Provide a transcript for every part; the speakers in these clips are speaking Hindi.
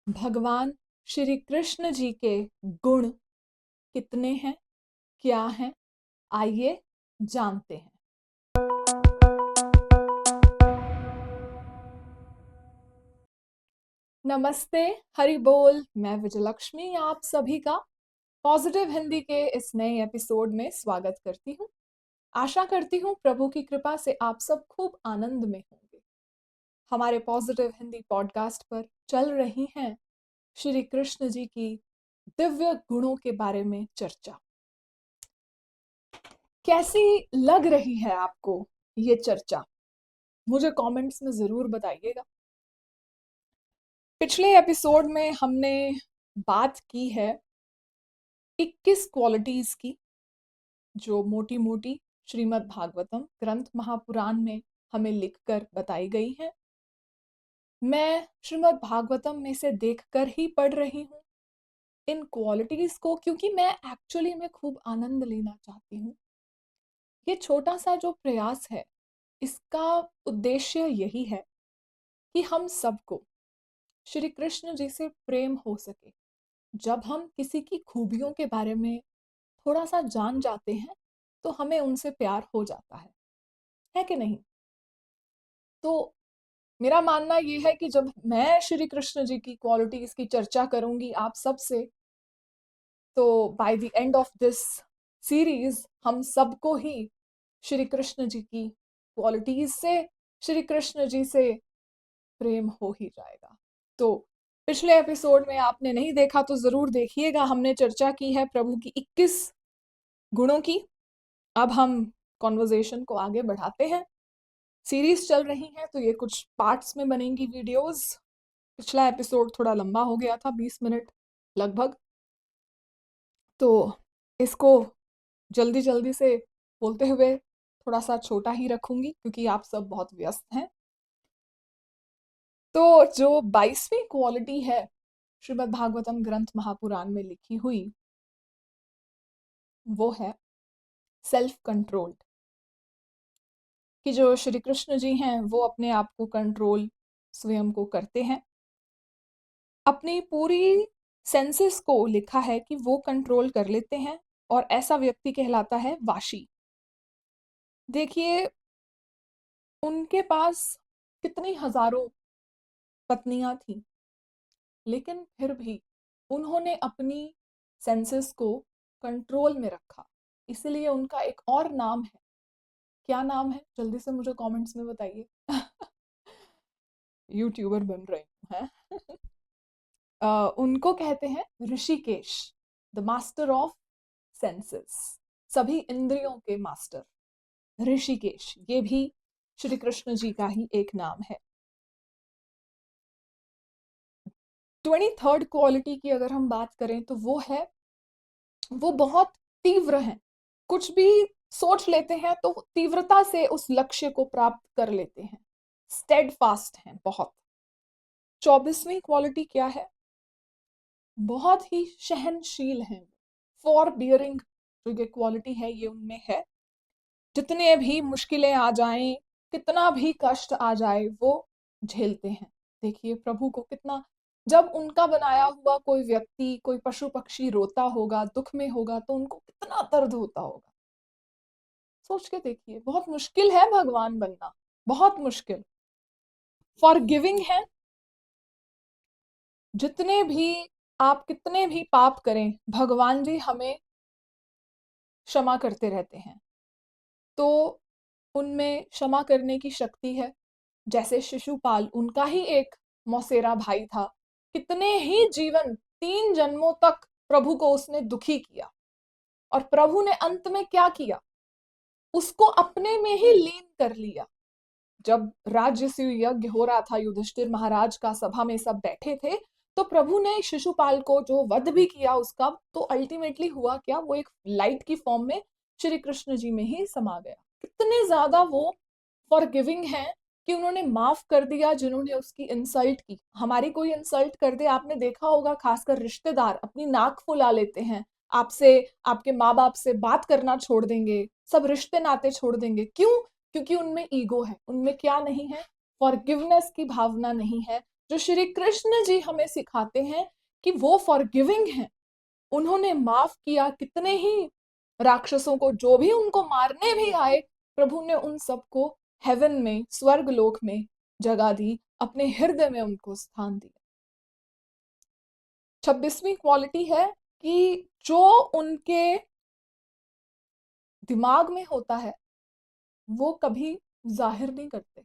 भगवान श्री कृष्ण जी के गुण कितने हैं, क्या हैं, आइए जानते हैं। नमस्ते, हरि बोल। मैं विजयलक्ष्मी आप सभी का पॉजिटिव हिंदी के इस नए एपिसोड में स्वागत करती हूँ। आशा करती हूँ प्रभु की कृपा से आप सब खूब आनंद में होंगे। हमारे पॉजिटिव हिंदी पॉडकास्ट पर चल रही हैं श्री कृष्ण जी की दिव्य गुणों के बारे में चर्चा। कैसी लग रही है आपको ये चर्चा? मुझे कमेंट्स में जरूर बताइएगा। पिछले एपिसोड में हमने बात की है 21 क्वालिटीज की, जो मोटी मोटी श्रीमद् भागवतम ग्रंथ महापुराण में हमें लिखकर बताई गई हैं। मैं श्रीमद् भागवतम में से देखकर ही पढ़ रही हूँ इन क्वालिटीज को, क्योंकि मैं एक्चुअली में खूब आनंद लेना चाहती हूँ। ये छोटा सा जो प्रयास है, इसका उद्देश्य यही है कि हम सबको श्री कृष्ण जी से प्रेम हो सके। जब हम किसी की खूबियों के बारे में थोड़ा सा जान जाते हैं तो हमें उनसे प्यार हो जाता है कि नहीं? तो मेरा मानना ये है कि जब मैं श्री कृष्ण जी की क्वालिटीज की चर्चा करूंगी आप सबसे, तो by the end of this series हम सबको ही श्री कृष्ण जी की क्वालिटीज से, श्री कृष्ण जी से प्रेम हो ही जाएगा। तो पिछले एपिसोड में आपने नहीं देखा तो जरूर देखिएगा। हमने चर्चा की है प्रभु की 21 गुणों की। अब हम कॉन्वर्जेशन को आगे बढ़ाते हैं। सीरीज चल रही है तो ये कुछ पार्ट्स में बनेंगी वीडियोस। पिछला एपिसोड थोड़ा लंबा हो गया था, 20 मिनट लगभग, तो इसको जल्दी जल्दी से बोलते हुए थोड़ा सा छोटा ही रखूंगी क्योंकि आप सब बहुत व्यस्त हैं। तो जो 22वीं क्वालिटी है श्रीमद् भागवतम ग्रंथ महापुराण में लिखी हुई, वो है सेल्फ कंट्रोल्ड। कि जो श्री कृष्ण जी हैं वो अपने आप को कंट्रोल स्वयं को करते हैं। अपनी पूरी सेंसेस को लिखा है कि वो कंट्रोल कर लेते हैं और ऐसा व्यक्ति कहलाता है वाशी। देखिए, उनके पास कितनी हजारों पत्नियां थी, लेकिन फिर भी उन्होंने अपनी सेंसेस को कंट्रोल में रखा। इसलिए उनका एक और नाम है। क्या नाम है? जल्दी से मुझे कमेंट्स में बताइए। यूट्यूबर बन रही हूँ है। उनको कहते हैं Rishikesh, the master of senses, सभी इंद्रियों के मास्टर। ऋषिकेश ये भी श्री कृष्ण जी का ही एक नाम है। 23rd क्वालिटी की अगर हम बात करें तो वो बहुत तीव्र हैं। कुछ भी सोच लेते हैं तो तीव्रता से उस लक्ष्य को प्राप्त कर लेते हैं। स्टेडफास्ट हैं बहुत। 24वीं क्वालिटी क्या है? बहुत ही सहनशील हैं। फॉर बियरिंग जो ये क्वालिटी है ये उनमें है। जितने भी मुश्किलें आ जाएं, कितना भी कष्ट आ जाए, वो झेलते हैं। देखिए प्रभु को कितना, जब उनका बनाया हुआ कोई व्यक्ति, कोई पशु पक्षी रोता होगा, दुख में होगा, तो उनको कितना दर्द होता होगा। सोच के देखिए, बहुत मुश्किल है भगवान बनना, बहुत मुश्किल। फॉरगिविंग है। जितने भी आप कितने भी पाप करें, भगवान जी हमें क्षमा करते रहते हैं। तो उनमें क्षमा करने की शक्ति है। जैसे शिशुपाल, उनका ही एक मौसेरा भाई था। कितने ही जीवन, 3 जन्मों तक प्रभु को उसने दुखी किया, और प्रभु ने अंत में क्या किया? उसको अपने में ही लीन कर लिया। जब राजसूय यज्ञ हो रहा था, युधिष्ठिर महाराज का सभा में सब बैठे थे, तो प्रभु ने शिशुपाल को जो वध भी किया उसका, तो अल्टीमेटली हुआ क्या? वो एक लाइट की फॉर्म में श्री कृष्ण जी में ही समा गया। कितने ज्यादा वो फॉरगिविंग है कि उन्होंने माफ कर दिया जिन्होंने उसकी इंसल्ट की। हमारी कोई इंसल्ट कर दे, आपने देखा होगा, खासकर रिश्तेदार अपनी नाक फुला लेते हैं आपसे, आपके माँ बाप से बात करना छोड़ देंगे, सब रिश्ते नाते छोड़ देंगे। क्यों? क्योंकि उनमें ईगो है। उनमें क्या नहीं है? फॉरगिवनेस की भावना नहीं है। जो श्री कृष्ण जी हमें सिखाते हैं कि वो फॉरगिविंग हैं। उन्होंने माफ किया कितने ही राक्षसों को, जो भी उनको मारने भी आए, प्रभु ने उन सबको हेवन में, स्वर्ग लोक में जगह दी, अपने हृदय में उनको स्थान दिया। 26वीं क्वालिटी है कि जो उनके दिमाग में होता है वो कभी जाहिर नहीं करते।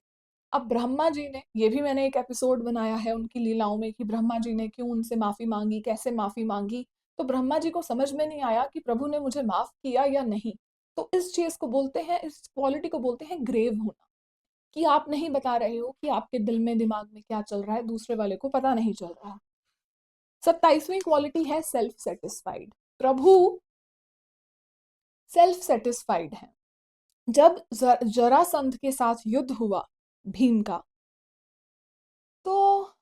अब ब्रह्मा जी ने, ये भी मैंने एक एपिसोड बनाया है उनकी लीलाओं में, कि ब्रह्मा जी ने क्यों उनसे माफी मांगी, कैसे माफी मांगी। तो ब्रह्मा जी को समझ में नहीं आया कि प्रभु ने मुझे माफ किया या नहीं। तो इस चीज को बोलते हैं, इस क्वालिटी को बोलते हैं ग्रेव होना, कि आप नहीं बता रहे हो कि आपके दिल में, दिमाग में क्या चल रहा है, दूसरे वाले को पता नहीं चल रहा। 27वीं क्वालिटी है सेल्फ सेटिस्फाइड। प्रभु सेल्फ सेटिस्फाइड है। जब जरासंध के साथ युद्ध हुआ भीम का, तो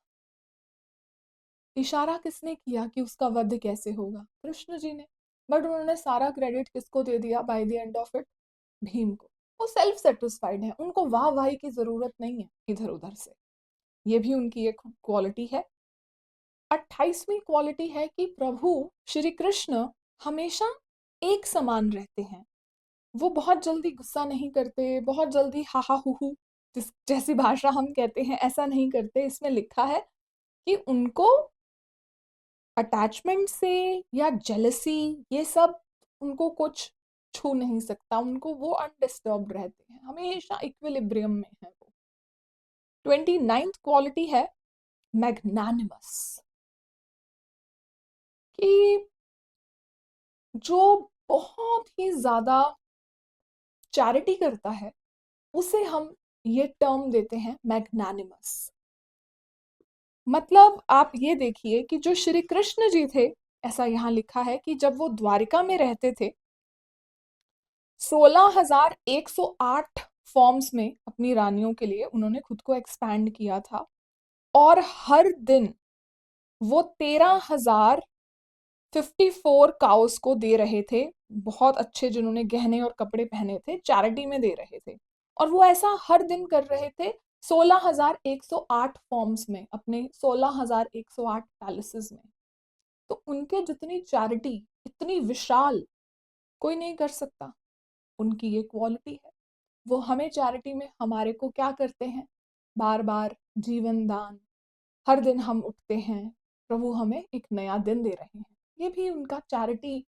इशारा किसने किया कि उसका वध कैसे होगा? कृष्ण जी ने। बट उन्होंने सारा क्रेडिट किसको दे दिया by the end of it? Bhim को। वो सेल्फ सेटिस्फाइड है, उनको वाह वाही की जरूरत नहीं है इधर उधर से। ये भी उनकी एक क्वालिटी है। 28वीं क्वालिटी है कि प्रभु श्री कृष्ण हमेशा एक समान रहते हैं। वो बहुत जल्दी गुस्सा नहीं करते, बहुत जल्दी हा हा हु हु जैसी भाषा हम कहते हैं ऐसा नहीं करते। इसमें लिखा है कि उनको अटैचमेंट से या जेलसी, ये सब उनको कुछ छू नहीं सकता। उनको, वो अनडिस्टर्ब्ड रहते हैं, हमेशा इक्विलिब्रियम में है वो। 29th क्वालिटी है मैग्नानिमस, कि जो बहुत ही ज्यादा चैरिटी करता है उसे हम ये टर्म देते हैं मैग्नानिमस। मतलब आप ये देखिए कि जो श्री कृष्ण जी थे, ऐसा यहाँ लिखा है कि जब वो द्वारिका में रहते थे, 16,108 फॉर्म्स में अपनी रानियों के लिए उन्होंने खुद को एक्सपैंड किया था। और हर दिन वो 13,054 काउस को दे रहे थे, बहुत अच्छे, जिन्होंने गहने और कपड़े पहने थे, चैरिटी में दे रहे थे। और वो ऐसा हर दिन कर रहे थे 16,108 फॉर्म्स में, अपने 16,108 पैलेसेस में। तो उनके जितनी चैरिटी, इतनी विशाल, कोई नहीं कर सकता। उनकी ये क्वालिटी है। वो हमें चैरिटी में हमारे को क्या करते हैं? बार बार जीवन दान। हर दिन हम उठते हैं, प्रभु हमें एक नया दिन दे रहे हैं। ये भी उनका चैरिटी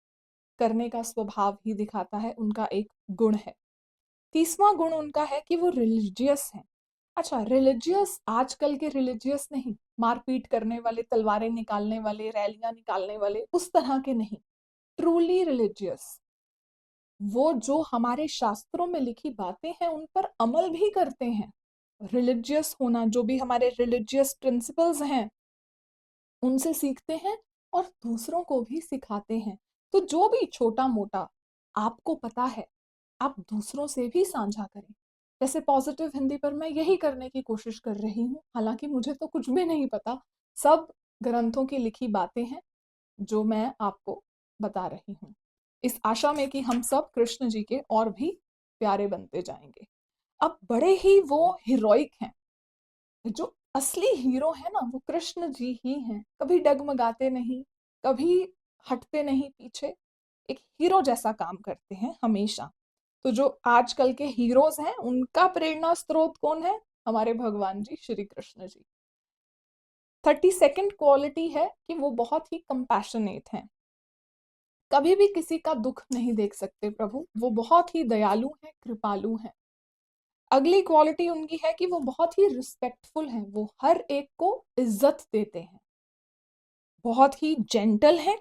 करने का स्वभाव ही दिखाता है, उनका एक गुण है। 30वां गुण उनका है कि वो रिलीजियस हैं। अच्छा, रिलीजियस आजकल के रिलीजियस नहीं, मारपीट करने वाले, तलवारें निकालने वाले, रैलियां निकालने वाले, उस तरह के नहीं। ट्रूली रिलीजियस, वो जो हमारे शास्त्रों में लिखी बातें हैं उन पर अमल भी करते हैं। रिलीजियस होना, जो भी हमारे रिलीजियस प्रिंसिपल्स हैं उनसे सीखते हैं और दूसरों को भी सिखाते हैं। तो जो भी छोटा मोटा आपको पता है, आप दूसरों से भी साझा करें। जैसे पॉजिटिव हिंदी पर मैं यही करने की कोशिश कर रही हूँ, हालांकि मुझे तो कुछ भी नहीं पता, सब ग्रंथों की लिखी बातें हैं जो मैं आपको बता रही हूँ, इस आशा में कि हम सब कृष्ण जी के और भी प्यारे बनते जाएंगे। अब बड़े ही वो हीरोइक हैं, जो असली हीरो है ना, वो कृष्ण जी ही हैं। कभी डगमगाते नहीं, कभी हटते नहीं पीछे, एक हीरो जैसा काम करते हैं हमेशा। तो जो आजकल के हीरोज हैं उनका प्रेरणा स्रोत कौन है? हमारे भगवान जी श्री कृष्ण जी। 32nd क्वालिटी है कि वो बहुत ही कंपैशनेट हैं। कभी भी किसी का दुख नहीं देख सकते प्रभु, वो बहुत ही दयालु हैं, कृपालु हैं। अगली क्वालिटी उनकी है कि वो बहुत ही रिस्पेक्टफुल हैं, वो हर एक को इज्जत देते हैं, बहुत ही जेंटल हैं।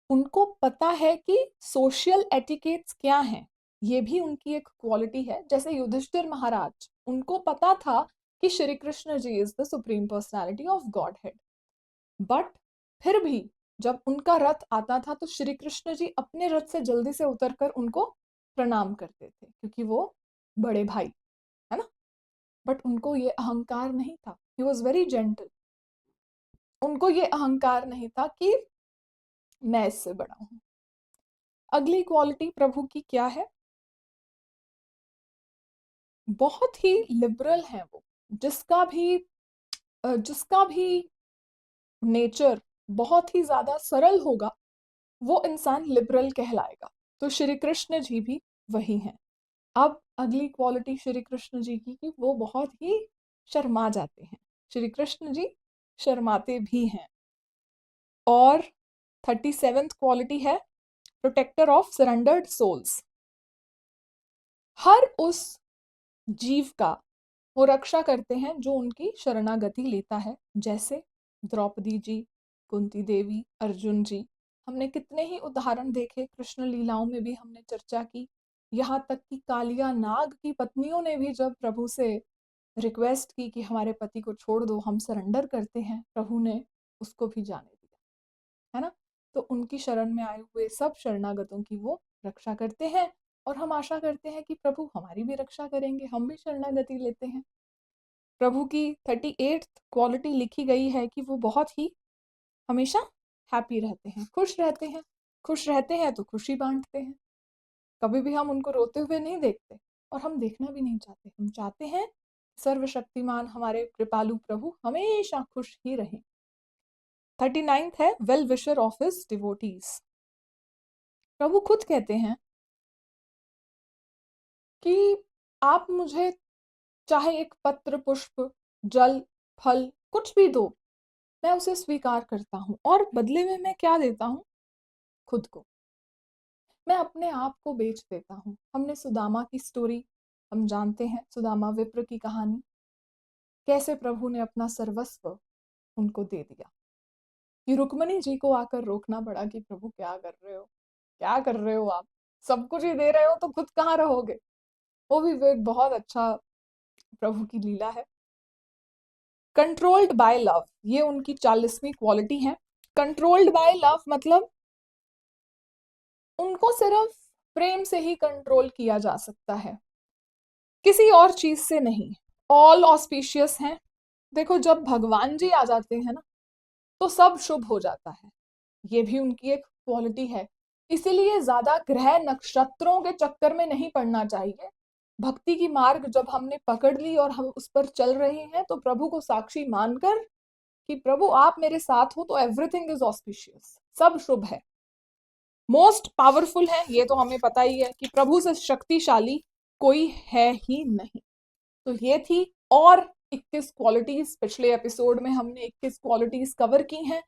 उनको पता है कि सोशल एटिकेट्स क्या हैं, ये भी उनकी एक क्वालिटी है। जैसे युधिष्ठिर महाराज, उनको पता था कि Shri Krishna ji is the supreme personality of Godhead, but फिर भी जब उनका रथ आता था तो श्री कृष्ण जी अपने रथ से जल्दी से उतरकर उनको प्रणाम करते थे, क्योंकि वो बड़े भाई है ना। बट उनको ये अहंकार नहीं था, ही वॉज वेरी जेंटल। उनको ये अहंकार नहीं था कि मैं इससे बड़ा हूं। अगली क्वालिटी प्रभु की क्या है? बहुत ही लिबरल है वो, जिसका भी जिसका भी नेचर बहुत ही ज्यादा सरल होगा वो इंसान लिबरल कहलाएगा। तो श्री कृष्ण जी भी वही हैं। अब अगली क्वालिटी श्री कृष्ण जी की कि वो बहुत ही शर्मा जाते हैं। श्री कृष्ण जी शर्माते भी हैं। और 37th क्वालिटी है प्रोटेक्टर ऑफ सरेंडर्ड सोल्स। हर उस जीव का वो रक्षा करते हैं जो उनकी शरणागति लेता है, जैसे द्रौपदी जी, कुंती देवी, अर्जुन जी। हमने कितने ही उदाहरण देखे, कृष्ण लीलाओं में भी हमने चर्चा की। यहाँ तक कि कालिया नाग की पत्नियों ने भी जब प्रभु से रिक्वेस्ट की कि हमारे पति को छोड़ दो, हम सरेंडर करते हैं, प्रभु ने उसको भी जाने दिया, है ना। तो उनकी शरण में आए हुए सब शरणागतों की वो रक्षा करते हैं। और हम आशा करते हैं कि प्रभु हमारी भी रक्षा करेंगे, हम भी शरणागति लेते हैं। प्रभु की 38th क्वालिटी लिखी गई है कि वो बहुत ही हमेशा हैप्पी रहते हैं, खुश रहते हैं। खुश रहते हैं तो खुशी बांटते हैं। कभी भी हम उनको रोते हुए नहीं देखते और हम देखना भी नहीं चाहते। हम चाहते हैं सर्वशक्तिमान हमारे कृपालु प्रभु हमेशा खुश ही रहें। 39th है well wisher of his devotees. प्रभु खुद कहते हैं कि आप मुझे चाहे एक पत्र, पुष्प, जल, फल कुछ भी दो, मैं उसे स्वीकार करता हूँ। और बदले में मैं क्या देता हूँ? खुद को। मैं अपने आप को बेच देता हूँ। हमने सुदामा की स्टोरी हम जानते हैं, सुदामा विप्र की कहानी, कैसे प्रभु ने अपना सर्वस्व उनको दे दिया। कि रुक्मणी जी को आकर रोकना पड़ा कि प्रभु क्या कर रहे हो, क्या कर रहे हो आप, सब कुछ ही दे रहे हो तो खुद कहाँ रहोगे। वो भी वो एक बहुत अच्छा प्रभु की लीला है। कंट्रोल्ड बाय लव, ये उनकी 40वीं क्वालिटी है। कंट्रोल्ड बाय लव मतलब उनको सिर्फ प्रेम से ही कंट्रोल किया जा सकता है, किसी और चीज से नहीं। ऑल ऑस्पिशियस हैं। देखो जब भगवान जी आ जाते हैं ना तो सब शुभ हो जाता है। ये भी उनकी एक क्वालिटी है। इसीलिए ज्यादा ग्रह नक्षत्रों के चक्कर में नहीं पड़ना चाहिए। भक्ति की मार्ग जब हमने पकड़ ली और हम उस पर चल रहे हैं तो प्रभु को साक्षी मानकर कि प्रभु आप मेरे साथ हो तो एवरीथिंग इज ऑस्पिशियस, सब शुभ है। मोस्ट पावरफुल है, ये तो हमें पता ही है कि प्रभु से शक्तिशाली कोई है ही नहीं। तो ये थी और 21 क्वालिटीज। पिछले एपिसोड में हमने 21 क्वालिटीज कवर की हैं।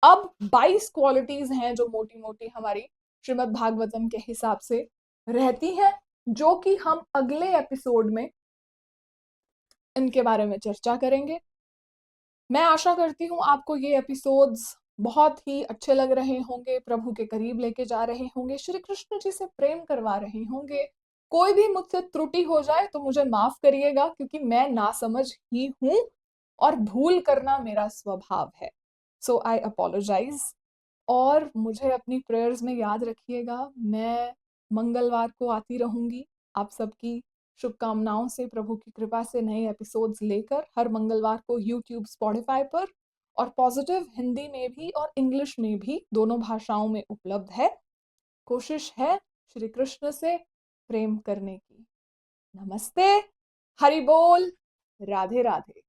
अब 22 क्वालिटीज हैं जो मोटी मोटी हमारी श्रीमद् भागवतम के हिसाब से रहती हैं, जो कि हम अगले एपिसोड में इनके बारे में चर्चा करेंगे। मैं आशा करती हूँ आपको ये एपिसोड्स बहुत ही अच्छे लग रहे होंगे, प्रभु के करीब लेके जा रहे होंगे, श्री कृष्ण जी से प्रेम करवा रहे होंगे। कोई भी मुझसे त्रुटि हो जाए तो मुझे माफ करिएगा, क्योंकि मैं नासमझ ही हूं और भूल करना मेरा स्वभाव है। सो आई अपोलोजाइज। और मुझे अपनी प्रेयर्स में याद रखिएगा। मैं मंगलवार को आती रहूंगी आप सबकी शुभकामनाओं से, प्रभु की कृपा से नए एपिसोड्स लेकर हर मंगलवार को यूट्यूब, स्पॉटिफाई पर, और पॉजिटिव हिंदी में भी और इंग्लिश में भी, दोनों भाषाओं में उपलब्ध है। कोशिश है श्री कृष्ण से प्रेम करने की। नमस्ते, हरि बोल, राधे राधे।